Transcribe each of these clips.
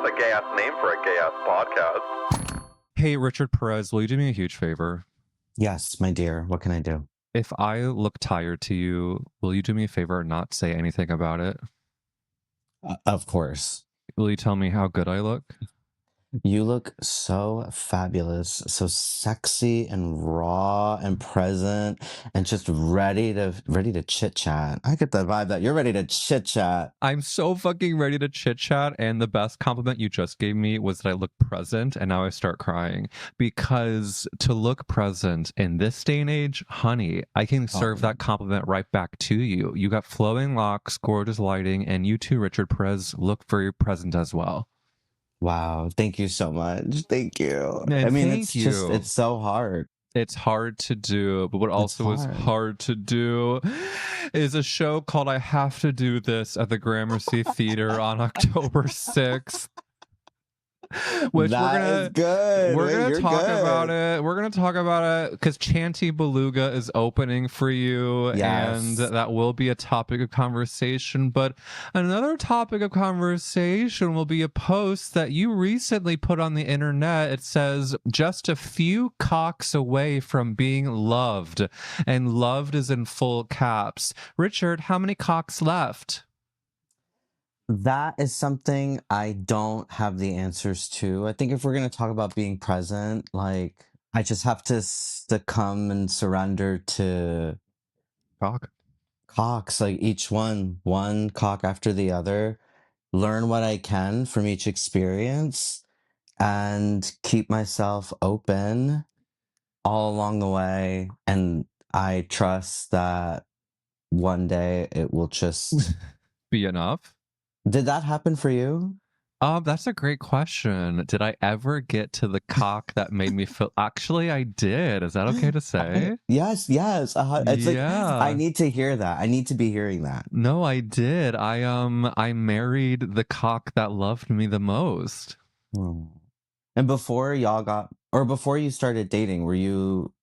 a gay-ass name for a gay-ass podcast. Hey, Richard Perez, will you do me a huge favor? Yes, my dear. What can I do? If I look tired to you, will you do me a favor and not say anything about it? Of course. Will you tell me how good I look? You look so fabulous, so sexy and raw and present and just ready to chit chat. I get the vibe that you're ready to chit chat. I'm so fucking ready to chit chat, and the best compliment you just gave me was that I look present, and now I start crying because to look present in this day and age, honey, I can serve that compliment right back to you. You got flowing locks, gorgeous lighting, and you too, Richard Perez, look very present as well. Wow, thank you so much. Thank you. And I mean, thank you. It's so hard. It's hard to do, but what also is hard to do is a show called I Have to Do This at the Gramercy Theater on October 6th. Which is good. We're gonna talk about it. We're gonna talk about it because Chanty Beluga is opening for you, and that will be a topic of conversation. But another topic of conversation will be a post that you recently put on the internet. It says just a few cocks away from being loved, and loved is in full caps. Richard, how many cocks left? That is something I don't have the answers to. I think if we're going to talk about being present, like, I just have to succumb and surrender to cocks, like each one cock after the other, learn what I can from each experience, and keep myself open all along the way. And I trust that one day it will just be enough. Did that happen for you? That's a great question. Did I ever get to the cock that made me feel? Actually, I did. Is that okay to say? Yes. It's like I need to hear that. I need to be hearing that. No, I did. I married the cock that loved me the most. And before before you started dating, were you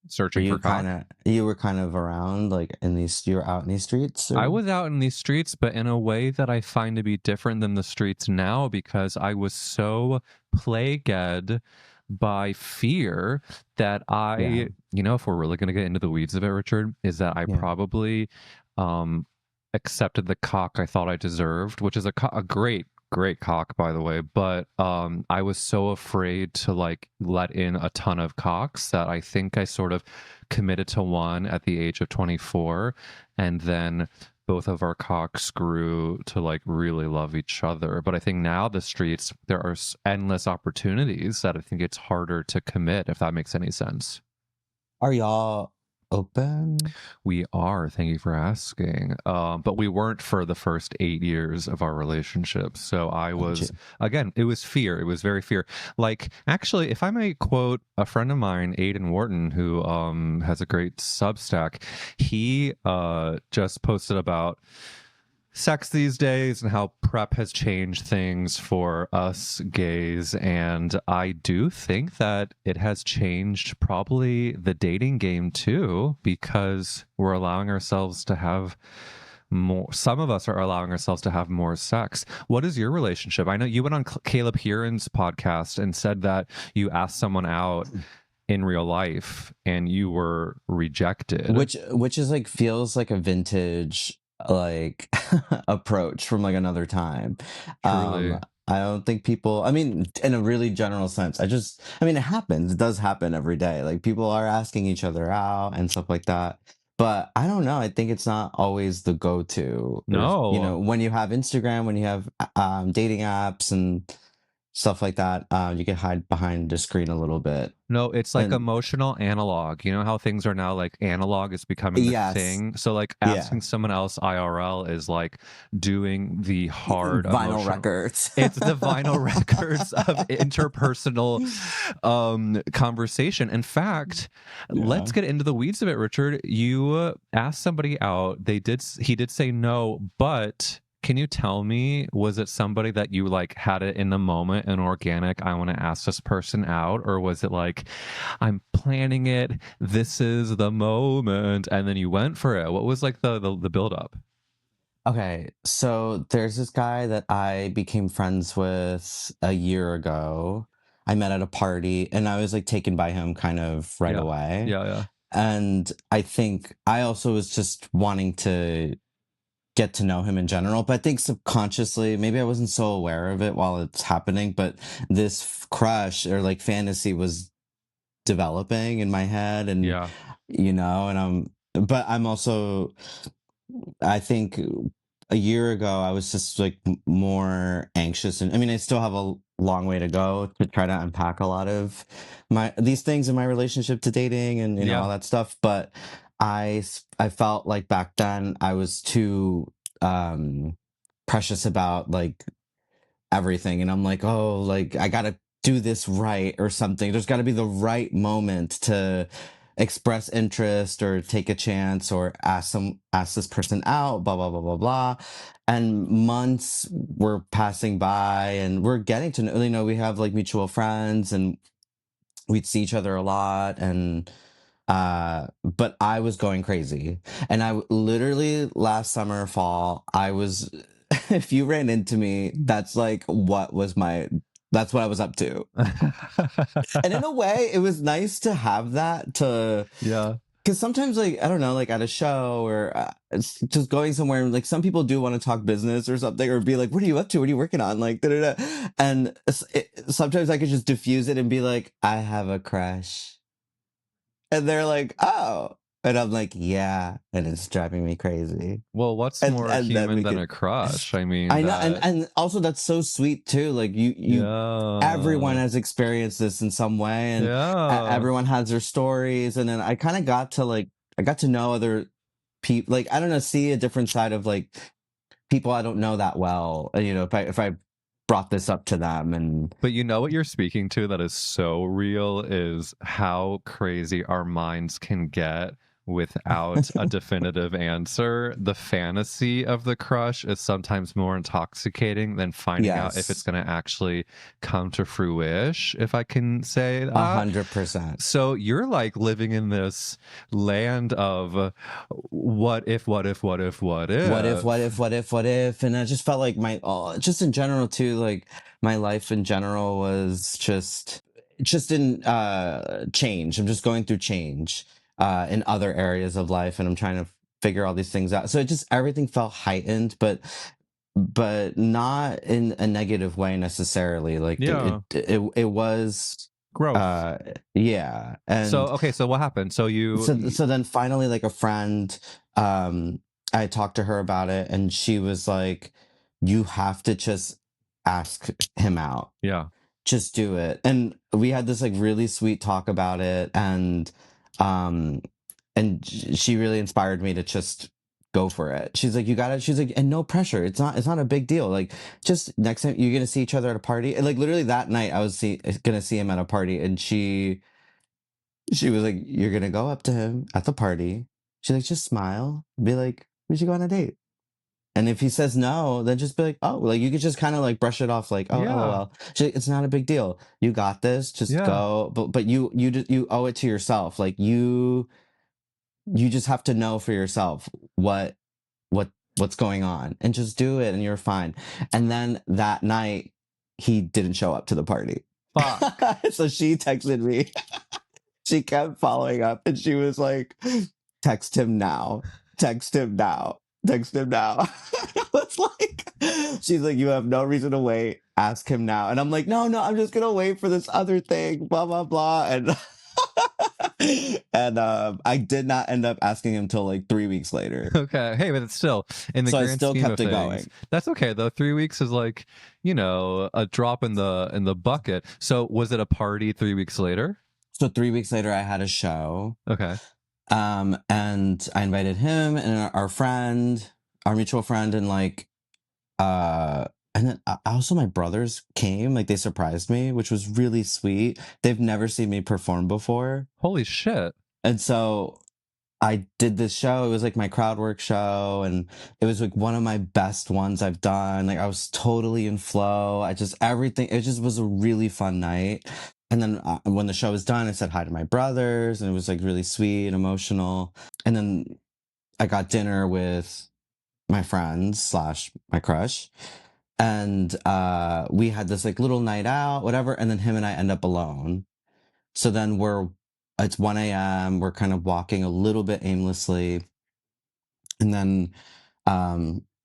searching for cock? You were kind of around, like, you were out in these streets? Or? I was out in these streets, but in a way that I find to be different than the streets now, because I was so plagued by fear that if we're really going to get into the weeds of it, Richard, is that I probably accepted the cock I thought I deserved, which is a great cock, by the way, but I was so afraid to like let in a ton of cocks that I think I sort of committed to one at the age of 24, and then both of our cocks grew to like really love each other. But I think now the streets, there are endless opportunities that I think it's harder to commit, if that makes any sense. Are y'all open? We are, thank you for asking, but we weren't for the first 8 years of our relationship. So I was, again, it was fear. It was very fear. Like, actually, if I may quote a friend of mine, Aiden Wharton, who has a great Substack, he just posted about sex these days and how prep has changed things for us gays. And I do think that it has changed probably the dating game too, because we're allowing ourselves to have more. Some of us are allowing ourselves to have more sex. What is your relationship? I know you went on Caleb Heeran's podcast and said that you asked someone out in real life and you were rejected, which is like, feels like a vintage like approach from like another time. Truly. I don't think people, I mean, in a really general sense, it happens. It does happen every day. Like, people are asking each other out and stuff like that. But I don't know. I think it's not always the go-to. No. When you have Instagram, when you have dating apps and stuff like that, you can hide behind the screen a little bit. No, it's like emotional analog. You know how things are now, like analog is becoming the thing. So like asking someone else IRL is like doing the hard vinyl records. It's the vinyl records of interpersonal conversation. In fact, let's get into the weeds of it, Richard. You asked somebody out. He did say no, but can you tell me, was it somebody that you like had it in the moment and organic, I want to ask this person out? Or was it like, I'm planning it, this is the moment, and then you went for it? What was like the build up? Okay, so there's this guy that I became friends with a year ago. I met at a party and I was like taken by him kind of right Yeah. away. Yeah, yeah. And I think I also was just wanting to get to know him in general, but I think subconsciously, maybe I wasn't so aware of it while it's happening, but this crush or like fantasy was developing in my head and Yeah. but I'm also I think a year ago I was just like more anxious, and I mean I still have a long way to go to try to unpack a lot of my these things in my relationship to dating and all Yeah. that stuff, but I felt like back then I was too um precious about like everything, and I'm like, oh, like I gotta do this right or something. There's got to be the right moment to express interest or take a chance or ask this person out, blah blah blah blah blah. And months were passing by and we're getting to know, we have like mutual friends and we'd see each other a lot, and but I was going crazy. And literally last summer, fall, I was if you ran into me, that's what I was up to. And in a way, it was nice to have that to Yeah. because sometimes, like, I don't know, like at a show or it's just going somewhere, like some people do want to talk business or something or be like, what are you up to? What are you working on? Like, da, da, da. And sometimes I could just diffuse it and be like, I have a crush. And they're like, oh. And I'm like, yeah. And it's driving me crazy. Well, what's And more then human we than could a crush? I mean I know, that. and also that's so sweet too. Like everyone Yeah. has experienced this in some way, and Yeah. everyone has their stories. And then I kind of got to I got to know other people. Like I don't know, see a different side of like people I don't know that well. If I brought this up to them, and But you know what you're speaking to that is so real is how crazy our minds can get without a definitive answer. The fantasy of the crush is sometimes more intoxicating than finding out if it's yes, going to actually come to fruition, if I can say that. 100%. So you're like living in this land of what if, what if, what if, what What if, what if. if, what if, what if? And I just felt like just in general too, like my life in general was just in change. I'm just going through change in other areas of life, and I'm trying to figure all these things out. So it just everything felt heightened, but not in a negative way necessarily. Like Yeah. it was Growth. uh yeah. So And okay, so what happened? So so then finally like a friend, um I talked to her about it and she was like, you have to just ask him out, yeah. just do it. And we had this like really sweet talk about it, um she really inspired me to just go for it. She's like, you gotta, she's like, and no pressure, it's not a big deal, like just next time you're gonna see each other at a party. And like literally that night I was gonna see him at a party, and she was like, you're gonna go up to him at the party. She's like, just smile, be like, we should go on a date. And if he says no, then just be like, oh, like you could just kind of like brush it off, like, oh, Yeah. lol. She's like, it's not a big deal. You got this. Just Yeah. go. But you owe it to yourself. Like you just have to know for yourself what what's going on, and just do it, and you're fine. And then that night, he didn't show up to the party. Fuck. So she texted me. She kept following up and she was like, text him now, text him now, text him now. I was like, she's like, you have no reason to wait. Ask him now. And I'm like, no, I'm just going to wait for this other thing, blah, blah, blah. And, and I did not end up asking him till like 3 weeks later. Okay. Hey, but it's still in the So I grand still scheme kept of it things. going. That's okay though. 3 weeks is like, a drop in the bucket. So was it a party 3 weeks later? So 3 weeks later, I had a show. Okay. And I invited him and our friend, our mutual friend, and like, and then also my brothers came, like they surprised me, which was really sweet. They've never seen me perform before. Holy shit. And so I did this show. It was like my crowd work show, and it was like one of my best ones I've done. Like I was totally in flow. Everything, it just was a really fun night. And then when the show was done, I said hi to my brothers, and it was like really sweet and emotional. And then I got dinner with my friends slash my crush. And we had this like little night out, whatever, and then him and I end up alone. So then it's 1 a.m. We're kind of walking a little bit aimlessly. And then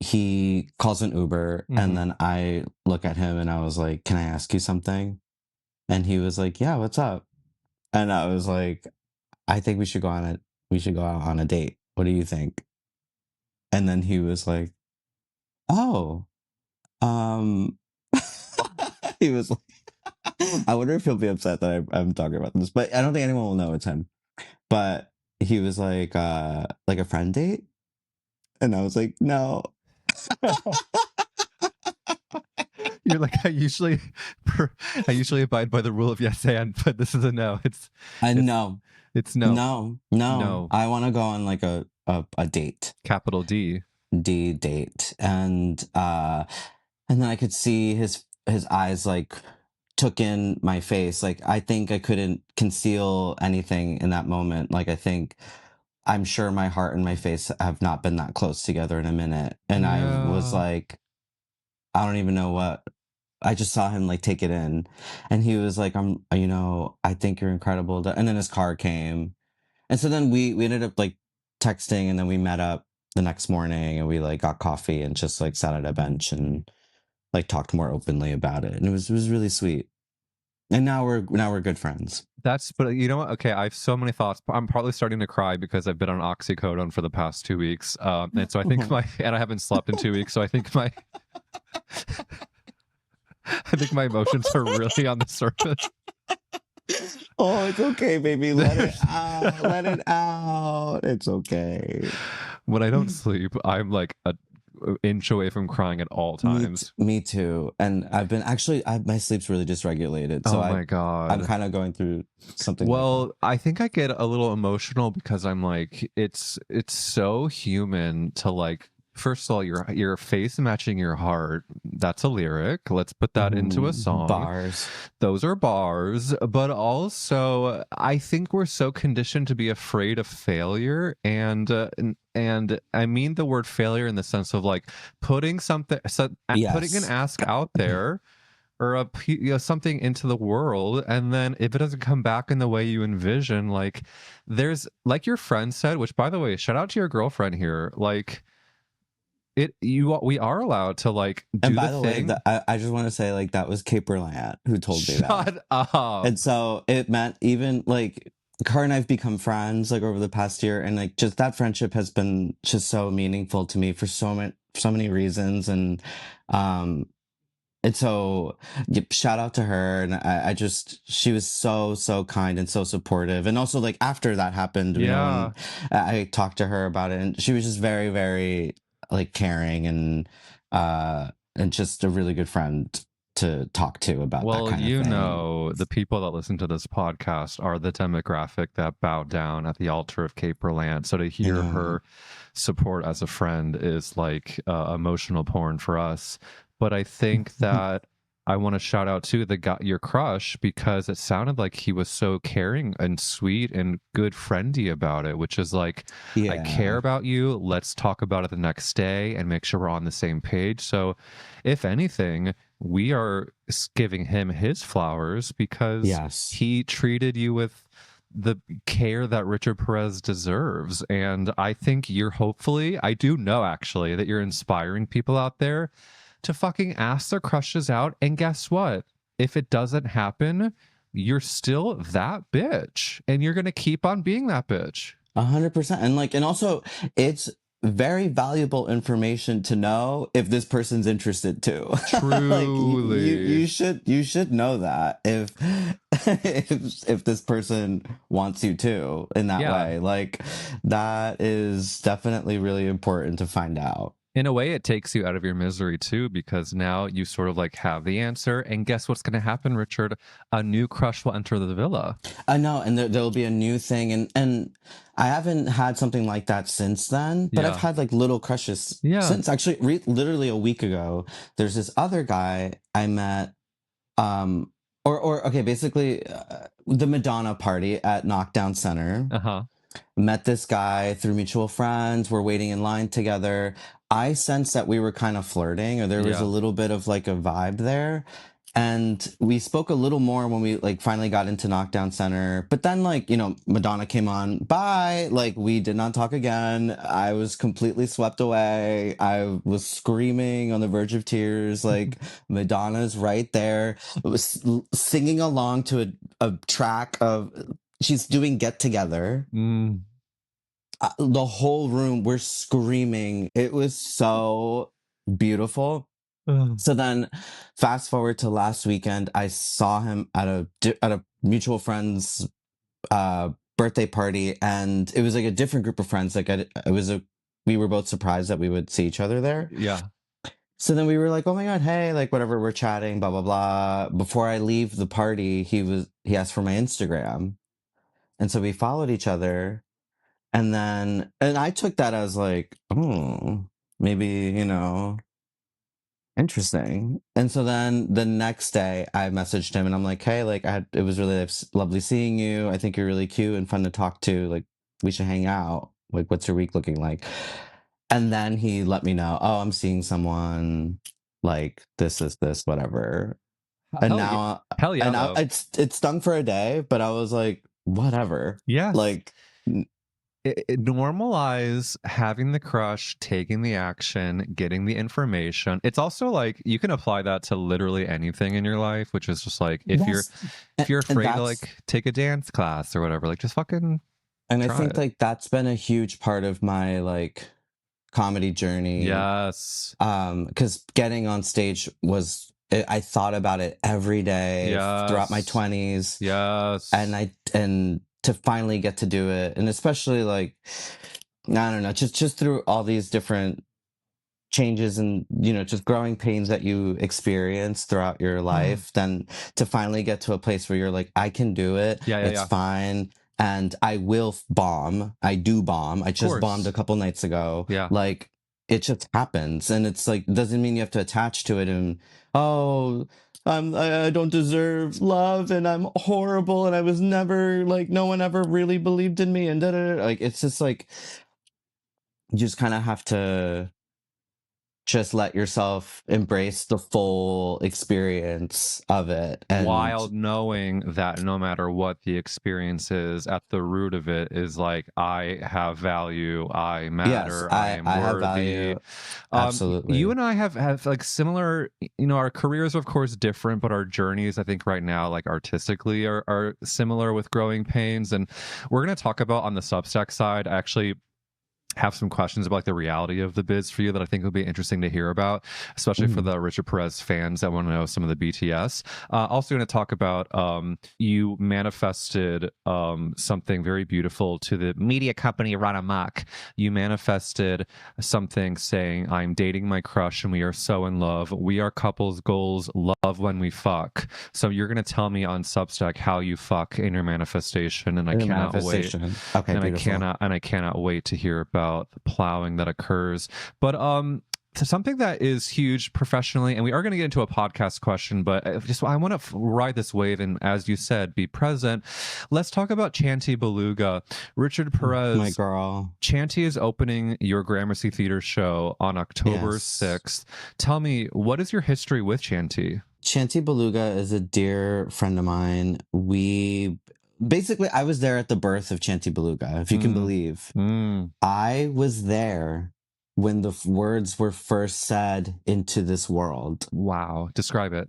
he calls an Uber, and then I look at him and I was like, "Can I ask you something?" And he was like, "Yeah, what's up?" And I was like, "I think we should go out on a date. What do you think?" And then he was like, "Oh, um," he was like, I wonder if he'll be upset that I'm talking about this, but I don't think anyone will know it's him. But he was like a friend date, and I was like, "No." You're like, I usually abide by the rule of yes and, but this is a no. It's No, no. no. I want to go on like a date, Capital D. date, and then I could see his eyes like took in my face. Like I think I couldn't conceal anything in that moment. Like I'm sure my heart and my face have not been that close together in a minute. And I was Yeah. like, I don't even know what. I just saw him like take it in, and he was like, I think you're incredible." And then his car came, and so then we ended up like texting, and then we met up the next morning, and we like got coffee and just like sat at a bench and like talked more openly about it, and it was really sweet. And now we're good friends. But you know what? Okay, I have so many thoughts. I'm probably starting to cry because I've been on oxycodone for the past 2 weeks. And so I think and I haven't slept in 2 weeks. So I think I think my emotions are really on the surface. Oh, it's okay, baby. Let it out. Let it out. It's okay. When I don't sleep, I'm like an inch away from crying at all times. Me too. And I've been my sleep's really dysregulated. So Oh my God. I'm kind of going through something. Well, I think I get a little emotional because I'm like, it's so human to like, first of all, your face matching your heart. That's a lyric. Let's put that into a song. Bars. Those are bars. But also, I think we're so conditioned to be afraid of failure, and I mean the word failure in the sense of like putting putting an ask out there, or something into the world, and then if it doesn't come back in the way you envision, like there's like your friend said, which by the way, shout out to your girlfriend here, like we are allowed to like do and by the way, thing. I just want to say like that was Kate Berlant who told me that. Shut up. And so it meant even like her and I've become friends like over the past year, and like just that friendship has been just so meaningful to me for so many reasons. And so, shout out to her. And she was so kind and so supportive. And also, like, after that happened, you know, and I talked to her about it, and she was just very, very, like, caring and just a really good friend to talk to about that kind of thing. Well, the people that listen to this podcast are the demographic that bowed down at the altar of Kate Berlant. So to hear her support as a friend is like emotional porn for us. But I think that I want to shout out to your crush, because it sounded like he was so caring and sweet and good friendly about it, which is like, I care about you. Let's talk about it the next day and make sure we're on the same page. So if anything, we are giving him his flowers because he treated you with the care that Richard Perez deserves. And I think I do know actually that you're inspiring people out there to fucking ask their crushes out. And guess what? If it doesn't happen, you're still that bitch, and you're going to keep on being that bitch. 100%. And also it's very valuable information to know if this person's interested too. Truly. Like, you should know that if this person wants you to in that way. Like, that is definitely really important to find out. In a way, it takes you out of your misery too, because now you sort of like have the answer. And guess what's going to happen, Richard? A new crush will enter the villa. I know, and there'll be a new thing, and I haven't had something like that since then. But I've had like little crushes since. Actually, literally a week ago, there's this other guy I met. Basically, the Madonna party at Knockdown Center. met this guy through mutual friends. We're waiting in line together. I sensed that we were kind of flirting, or there was a Yeah. little bit of like a vibe there. And we spoke a little more when we like finally got into Knockdown Center. But then, like, you know, Madonna came on. Bye. Like, we did not talk again. I was completely swept away. I was screaming on the verge of tears. Like, Madonna's right there. I was singing along to a track of, she's doing Get Together. Mm. The whole room, we're screaming. It was so beautiful. So then, fast forward to last weekend, I saw him at a mutual friend's birthday party, and it was like a different group of friends. Like we were both surprised that we would see each other there. Yeah. So then we were like, "Oh my god, hey!" Like whatever, we're chatting, blah blah blah. Before I leave the party, he asked for my Instagram, and so we followed each other, and I took that as like, oh, maybe, you know, interesting. And so then the next day I messaged him and I'm like, hey, like it was really lovely seeing you. I think you're really cute and fun to talk to. Like, we should hang out. Like, what's your week looking like? And then he let me know, oh, I'm seeing someone, like this is this, whatever. And Hell yeah. now, Hell yeah, and though. it stung for a day, but I was like, whatever. Yes. Like, Normalize having the crush, taking the action, getting the information. It's also like you can apply that to literally anything in your life, which is just like if yes. you're And afraid to like take a dance class or whatever, like just fucking and I try think it. like that's been a huge part of my like comedy journey. Yes. Because getting on stage was, I thought about it every day throughout my Yes. 20s. Yes. And to finally get to do it, and especially like, I don't know, just through all these different changes and, you know, just growing pains that you experience throughout your life, then to finally get to a place where you're like, I can do it. Yeah, It's fine. And I will bomb. I do bomb. I just bombed a couple nights ago. Yeah. Like, it just happens. And it's like, doesn't mean you have to attach to it and, oh, I don't deserve love and I'm horrible and I was never, like, no one ever really believed in me and da da da. Like, it's just like, you just kind of have to just let yourself embrace the full experience of it. And while knowing that no matter what the experience is, at the root of it is like, I have value, I matter, yes, I am I have worthy. value. Absolutely. You and I have like similar, you know, our careers are of course different, but our journeys, I think right now, like artistically are similar with Growing Pains. And we're going to talk about on the Substack side, actually have some questions about like the reality of the bids for you that I think would be interesting to hear about, especially for the Richard Perez fans that want to know some of the BTS. Also going to talk about you manifested something very beautiful to the media company Run Amok. You manifested something saying, I'm dating my crush and we are so in love. We are couples goals, love when we fuck. So you're going to tell me on Substack how you fuck in your manifestation, and I cannot wait. Okay, And beautiful. I cannot wait to hear about the plowing that occurs. But so something that is huge professionally, and we are going to get into a podcast question, but I want to ride this wave, and as you said, be present. Let's talk about Chanty Beluga. Richard Perez, My girl. Chanty is opening your Gramercy Theater show on October 6th. Tell me, what is your history with Chanty? Chanty Beluga is a dear friend of mine. Basically, I was there at the birth of Chanty Beluga, if you can believe. I was there when the words were first said into this world. Wow. Describe it.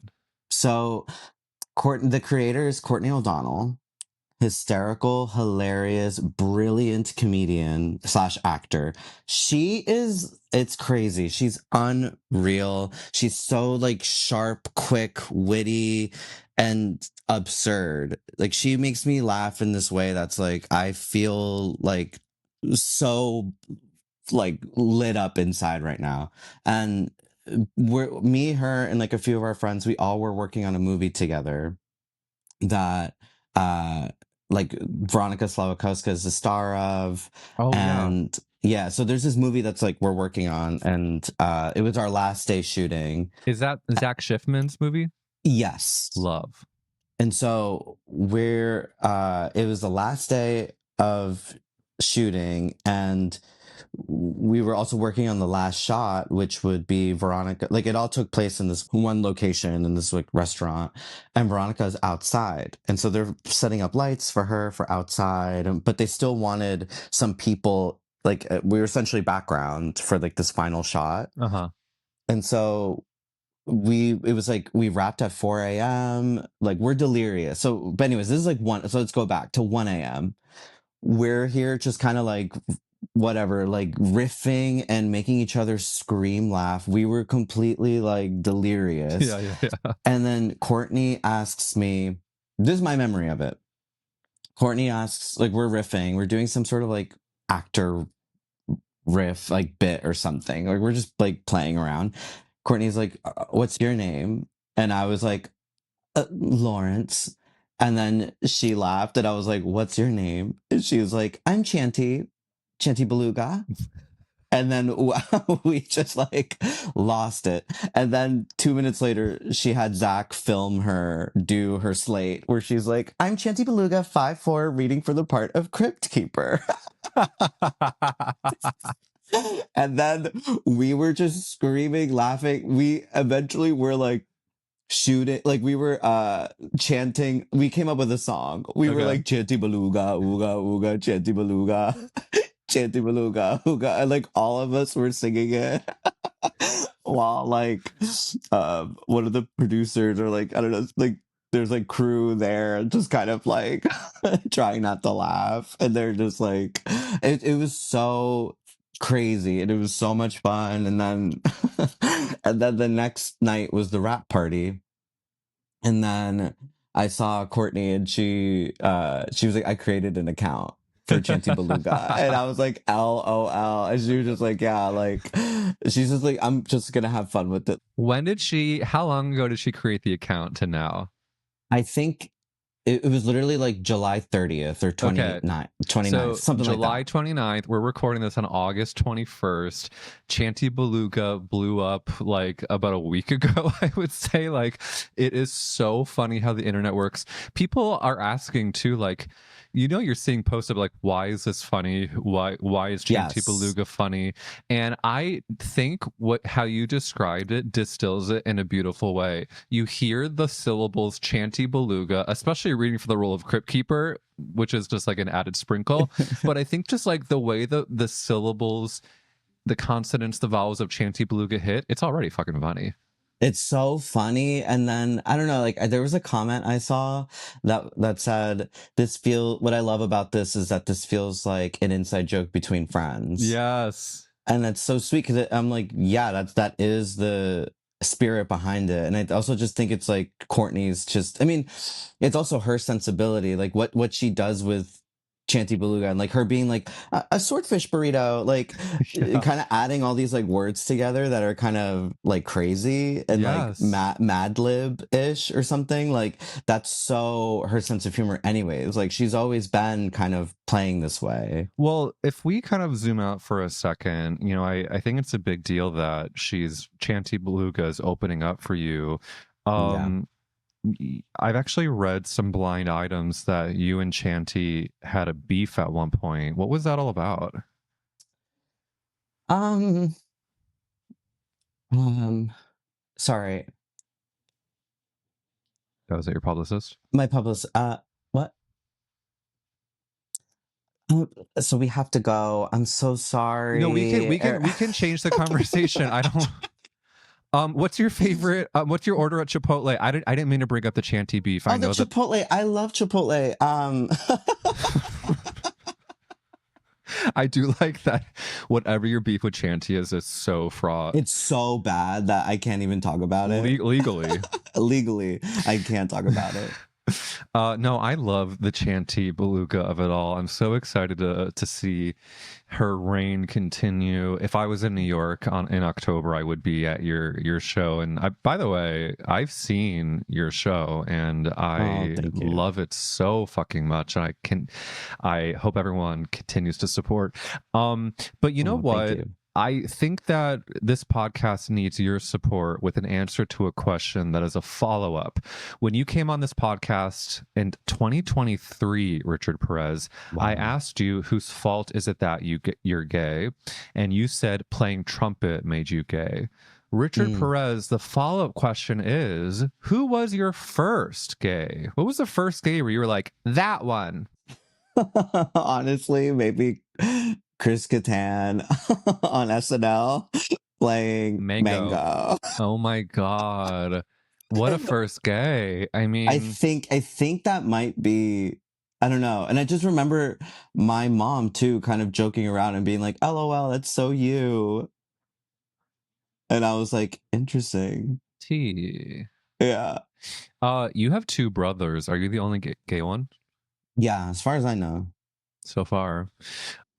So, the creator is Courtney O'Donnell, hysterical, hilarious, brilliant comedian / actor. It's crazy. She's unreal. She's so like sharp, quick, witty, and absurd. Like, she makes me laugh in this way that's like, I feel like so like lit up inside right now. And me, her, and like a few of our friends, we all were working on a movie together that like Veronica Slavikowska is the star of. Oh, and yeah, so there's this movie that's like we're working on, and it was our last day shooting. Is that Zach Schiffman's movie? Yes. Love. And so it was the last day of shooting, and we were also working on the last shot, which would be Veronica. Like, it all took place in this one location in this like restaurant, and Veronica's outside, and so they're setting up lights for her for outside, but they still wanted some people. Like, we were essentially background for like this final shot, Uh-huh. and so it was like we wrapped at 4 a.m. Like, we're delirious. So, but anyways, this is like one. So let's go back to 1 a.m. We're here just kind of like whatever, like riffing and making each other scream, laugh. We were completely like delirious. Yeah. And then Courtney asks me, this is my memory of it. Courtney asks, like, we're riffing, we're doing some sort of like actor riff, like bit or something. Like, we're just like playing around. Courtney's like, what's your name? And I was like, Lawrence. And then she laughed, and I was like, what's your name? And she was like, I'm Chanty Beluga. And then we just like lost it. And then 2 minutes later, she had Zach film her do her slate where she's like, I'm Chanty Beluga, 5'4", reading for the part of Crypt Keeper. And then we were just screaming, laughing. We eventually were like, shooting, like we were chanting. We came up with a song. We were Okay. like, Chanty Beluga, ooga ooga, Chanty Beluga, Chanty Beluga, ooga, and like all of us were singing it while like one of the producers, or like, I don't know, like there's like crew there just kind of like trying not to laugh, and they're just like, it was so crazy, and it was so much fun. And then and then the next night was the rap party, and then I saw Courtney, and she was like, I created an account for Chanty Beluga, and I was like, LOL, and she was just like, yeah, like, she's just like, I'm just gonna have fun with it. How long ago did she create the account to now? I think it was literally like July 30th or 29th, So something July like that. 29th, we're recording this on August 21st. Chanty Beluga blew up like about a week ago, I would say. Like, it is so funny how the internet works. People are asking too, like, you're seeing posts of like, why is this funny? Why is Chanty Yes. Beluga funny? And I think how you described it distills it in a beautiful way. You hear the syllables Chanty Beluga, especially reading for the role of Crypt Keeper, which is just like an added sprinkle. But I think just like the way the syllables, the consonants, the vowels of Chanty Beluga hit, it's already fucking funny. It's so funny. And then I don't know, like, there was a comment I saw that said, what I love about this is that this feels like an inside joke between friends. Yes. And that's so sweet, because I'm like, yeah, that is the spirit behind it. And I also just think it's like Courtney's just, I mean, it's also her sensibility, like what she does with Chanty Beluga, and like her being like a swordfish burrito, like Yeah. kind of adding all these like words together that are kind of like crazy and Yes. like Mad Lib ish or something. Like, that's so her sense of humor anyways. Like, she's always been kind of playing this way. Well, if we kind of zoom out for a second, I think it's a big deal that Chanty Beluga is opening up for you. Yeah. I've actually read some blind items that you and Chanty had a beef at one point. What was that all about? Um, sorry. Oh, was that your publicist? My publicist, what? So we have to go. I'm so sorry. No, we can change the conversation. I don't. What's your favorite? What's your order at Chipotle? I didn't mean to bring up the Chanty beef. I know the Chipotle. I love Chipotle. I do like that. Whatever your beef with Chanty is, it's so fraught. It's so bad that I can't even talk about it. Legally. Legally, I can't talk about it. No, I love the Chanty Beluga of it all. I'm so excited to see her reign continue. If I was in New York in October, I would be at your show. And by the way, I've seen your show, and I love it so fucking much. And I hope everyone continues to support. But you know what? I think that this podcast needs your support with an answer to a question that is a follow up. When you came on this podcast in 2023, Richard Perez, I Wow. asked you whose fault is it that you're gay, and you said playing trumpet made you gay. Richard Mm. Perez, the follow up question is, who was your first gay? What was the first gay where you were like, that one? Honestly, maybe Chris Kattan on SNL playing Mango. Mango. Oh my God. What a first gay. I I mean, think that might be, I don't know. And I just remember my mom too kind of joking around and being like, LOL, that's so you. And I was like, interesting. T. Yeah. You have two brothers. Are you the only gay one Yeah, as far as I know. so far?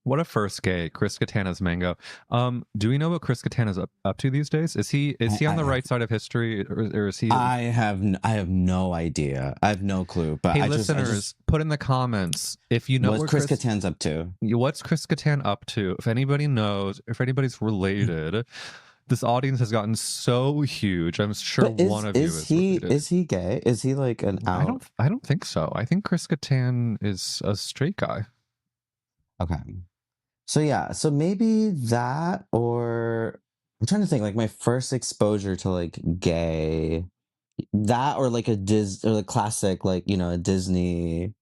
What a first gay. Chris Katana's Mango. Do we know what Chris Katana's up to these days? Is he on the right side of history, or is he? I have no idea. I have no clue. But Hey, I listeners, just put in the comments if you know what's what Chris Kattan's up to. What's Chris Kattan up to? If anybody knows, if anybody's related, this audience has gotten so huge. I'm sure But one of you is related. is he gay? Is he like an out? I don't think so. I think Chris Kattan is a straight guy. Okay. So yeah, so maybe that, or I'm trying to think, like my first exposure to like gay, that or like a or the classic, like, you know, a Disney.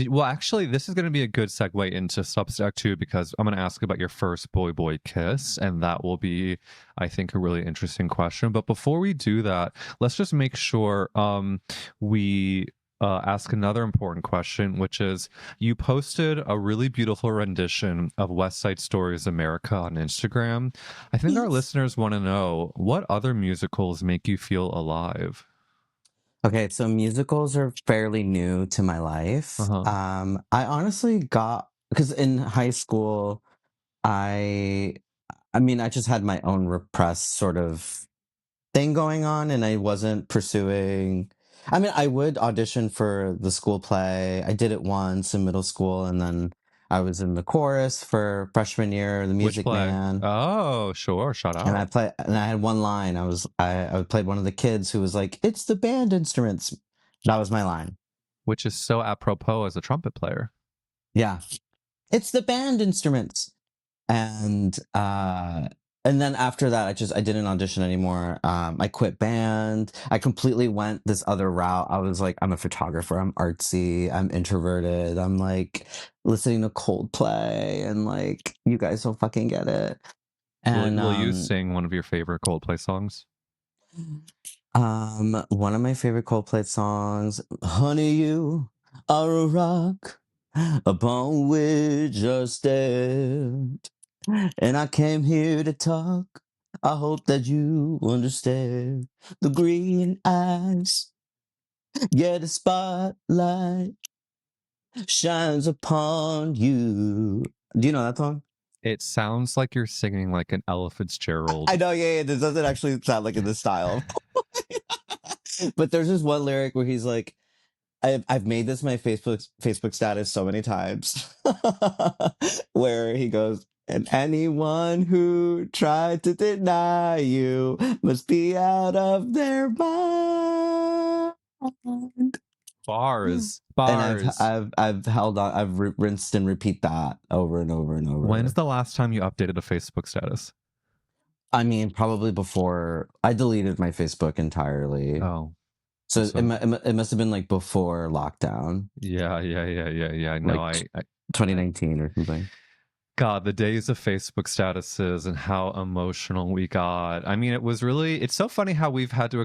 Well, actually, this is going to be a good segue into Substack too, because I'm going to ask about your first boy kiss, and that will be, I think, a really interesting question. But before we do that, let's just make sure we ask another important question, which is, you posted a really beautiful rendition of West Side Stories America on Instagram. I think our Yes. listeners want to know, what other musicals make you feel alive? Okay, so musicals are fairly new to my life. Uh-huh. I honestly got, because in high school, I I mean, I just had my own repressed sort of thing going on, and I wasn't pursuing. I mean, I would audition for the school play. I did it once in middle school, and then I was in the chorus for freshman year, the Which Music play? Man. Oh, sure. Shout And out. I had one line. I played one of the kids who was like, "It's the band instruments." That was my line. Which is so apropos as a trumpet player. Yeah, it's the band instruments. And then after that, I didn't audition anymore. I quit band. I completely went this other route. I was like, I'm a photographer. I'm artsy. I'm introverted. I'm like listening to Coldplay, and like, you guys don't fucking get it. And Will you sing one of your favorite Coldplay songs? one of my favorite Coldplay songs, "Honey, You Are a Rock Upon Which I Stand. And I came here to talk. I hope that you understand. The green eyes get a spotlight shines upon you." Do you know that song? It sounds like you're singing like an Ella Fitzgerald. I know, yeah, this doesn't actually sound like in this style. But there's this one lyric where he's like, I've made this my Facebook status so many times, where he goes, "And anyone who tried to deny you must be out of their mind." Bars. And Bars. I've held on. I've rinsed and repeat that over and over and over. When's the last time you updated a Facebook status? I mean, probably before I deleted my Facebook entirely. Oh. So So- it must have been like before lockdown, Yeah. No, like 2019 or something. God, the days of Facebook statuses and how emotional we got. I mean, it's so funny how we've had to,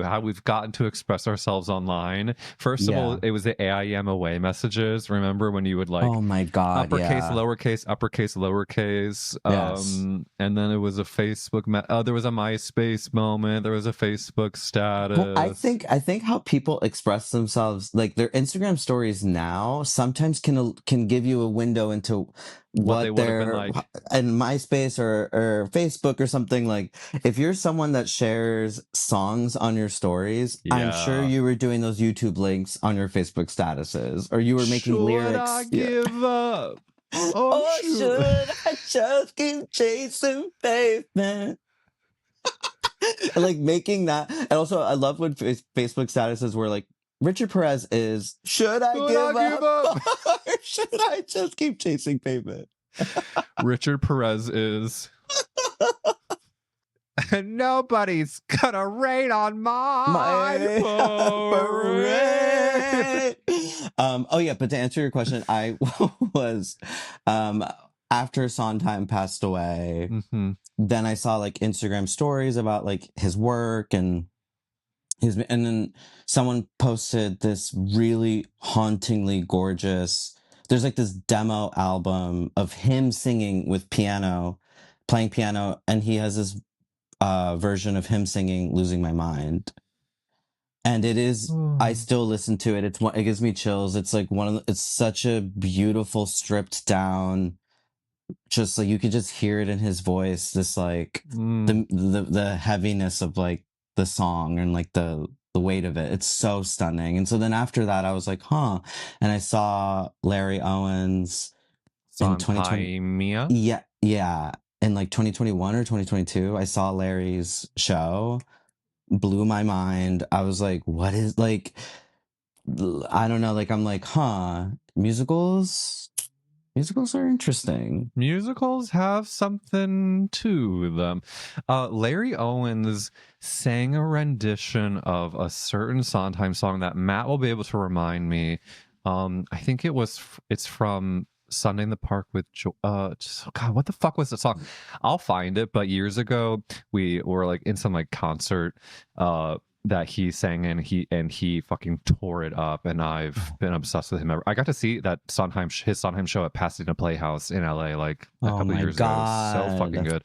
how we've gotten to express ourselves online. First of all, it was the AIM away messages. Remember when you would like, oh my God, uppercase, yeah. lowercase, uppercase, lowercase. Yes. And then it was a Facebook, there was a MySpace moment. There was a Facebook status. Well, I think how people express themselves, like their Instagram stories now, sometimes can give you a window into what they would have been they're like. in MySpace or Facebook or something. Like, if you're someone that shares songs on your stories, I'm sure Yeah. you were doing those YouTube links on your Facebook statuses, or you were making Should lyrics. I give up? Oh, Or shoot. should I just keep chasing pavement? And like making that, and also I love when Facebook statuses were like, Richard Perez is, should I Should I give give up? up? Or should I just keep chasing pavement? Richard Perez is. And nobody's gonna rain on my parade. Oh yeah, but to answer your question, I was after Sondheim passed away, Mm-hmm. then I saw like Instagram stories about like his work and and then someone posted this really hauntingly gorgeous, there's like this demo album of him singing with piano, playing piano, and he has this version of him singing Losing My Mind. And it is, I still listen to it. It gives me chills. It's like it's such a beautiful, stripped down, just like you could just hear it in his voice. This like the heaviness of like the song and like the weight of it. It's so stunning. And so then after that, I was like, huh. And I saw Larry Owens in 2020. Sondheimia. Yeah, yeah. In like 2021 or 2022, I saw Larry's show. Blew my mind. I was like, what is like, I don't know. Like, I'm like, huh, musicals are interesting. Musicals have something to them. Larry Owens sang a rendition of a certain Sondheim song that Matt will be able to remind me. I think it's from Sunday in the Park with God, what the fuck was the song? I'll find it. But years ago, we were like in some like concert that he sang and he fucking tore it up, and I've been obsessed with him ever. I got to see that his Sondheim show at Pasadena Playhouse in LA like a couple years ago. It was so fucking good.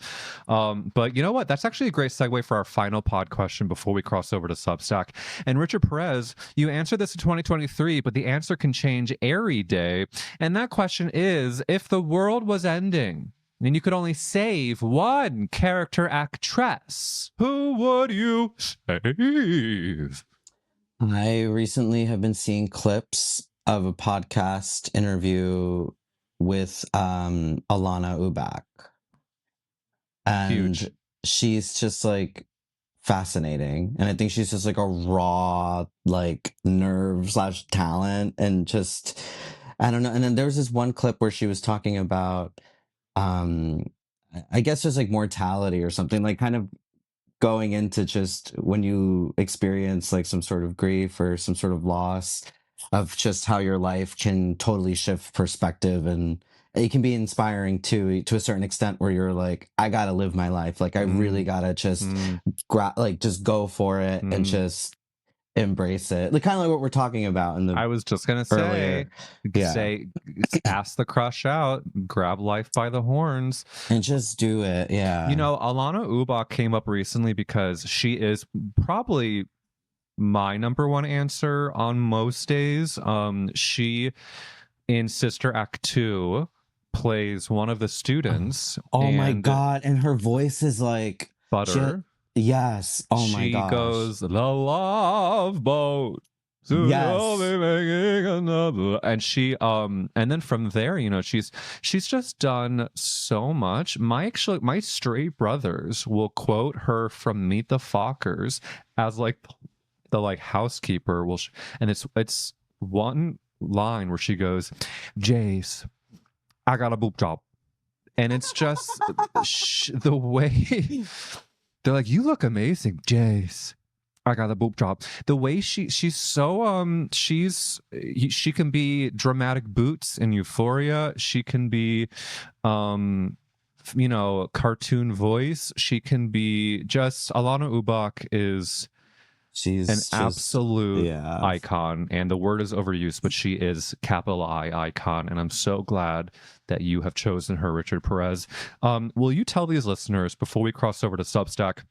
But you know what? That's actually a great segue for our final pod question before we cross over to Substack. And Richard Perez, you answered this in 2023, but the answer can change every day. And that question is, if the world was ending and you could only save one character actress, who would you save? I recently have been seeing clips of a podcast interview with Alana Ubach. And Huge. she's just like fascinating. And I think she's just like a raw, like nerve / talent, and just, I don't know. And then there was this one clip where she was talking about, I guess just like mortality or something, like kind of going into just when you experience like some sort of grief or some sort of loss, of just how your life can totally shift perspective. And it can be inspiring too, to a certain extent, where you're like, I gotta live my life, like I really gotta just just go for it and just embrace it, like kind of like what we're talking about in the I was just gonna earlier. say ask the crush out, grab life by the horns, and just do it. Yeah, you know, Alana Ubach came up recently because she is probably my number one answer on most days. She in Sister Act 2 plays one of the students. Oh my god, and her voice is like butter. Yes. Oh my gosh. She goes, the love boat. Soon Yes. you'll be making another. And she and then from there, you know, she's just done so much. My straight brothers will quote her from Meet the Fockers as like the like housekeeper will and it's one line where she goes, Jace, I got a boob job. And it's just the way they're like, you look amazing, Jace. I got a boob job. The way she's so she can be dramatic Boots in Euphoria. She can be you know, cartoon voice. She can be just Alana Ubach is she's an absolute icon, and the word is overused, but she is capital I icon, and I'm so glad that you have chosen her, Richard Perez. Will you tell these listeners before we cross over to Substack,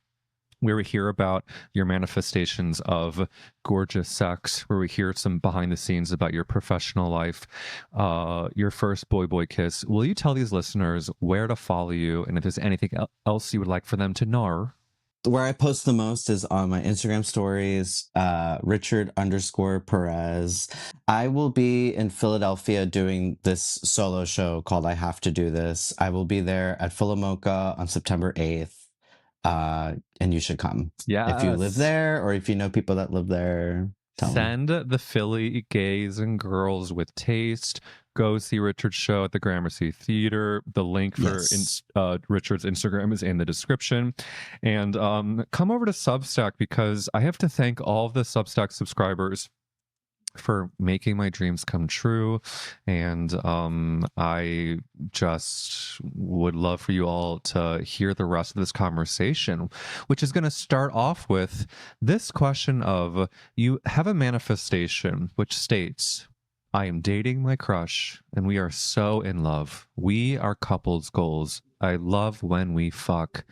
where we hear about your manifestations of gorgeous sex, where we hear some behind the scenes about your professional life, your first boy kiss, will you tell these listeners where to follow you, and if there's anything else you would like for them to know? where I post the most is on my Instagram stories, Richard_Perez. I will be in Philadelphia doing this solo show called I Have to Do This. I will be there at Philomoka on September 8th. And you should come. If you live Yes. there or if you know people that live there, tell me. Send the Philly gays and girls with taste. Go see Richard's show at the Gramercy Theater. The link for Yes. Richard's Instagram is in the description. And come over to Substack, because I have to thank all of the Substack subscribers for making my dreams come true. And I just would love for you all to hear the rest of this conversation, which is going to start off with this question of, you have a manifestation which states, I am dating my crush and we are so in love. We are couples goals. I love when we fuck.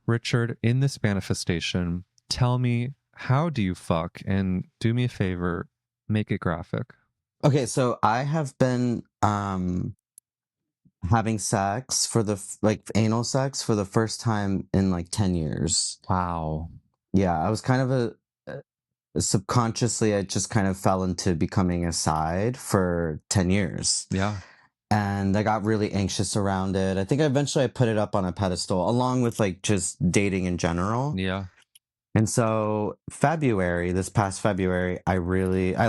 Richard, in this manifestation, tell me, how do you fuck? And do me a favor, make it graphic. Okay, so I have been having sex for anal sex for the first time in like 10 years. Wow. Yeah, I was kind of subconsciously, I just kind of fell into becoming a side for 10 years. Yeah. And I got really anxious around it. I think eventually I put it up on a pedestal along with like just dating in general. Yeah. And so this past February, I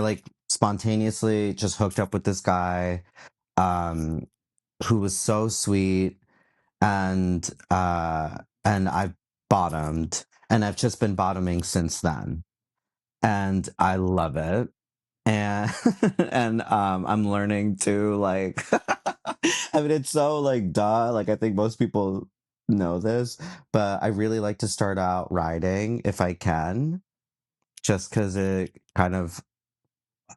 like spontaneously just hooked up with this guy who was so sweet, and I've bottomed, and I've just been bottoming since then. And I love it. And and I'm learning to like I mean, it's so like duh, like I think most people know this, but I really like to start out riding if I can, just because it kind of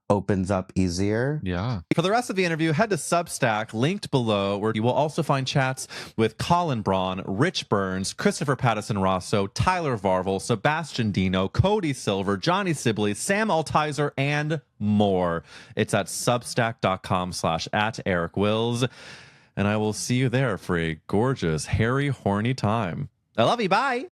opens up easier. Yeah. For the rest of the interview, head to Substack, linked below, where you will also find chats with Colin Braun, Rich Burns, Christopher Patterson Rosso, Tyler Varvel, Sebastian Dino, Cody Silver, Johnny Sibley, Sam Altizer, and more. It's at substack.com/@EricWills. And I will see you there for a gorgeous, hairy, horny time. I love you. Bye.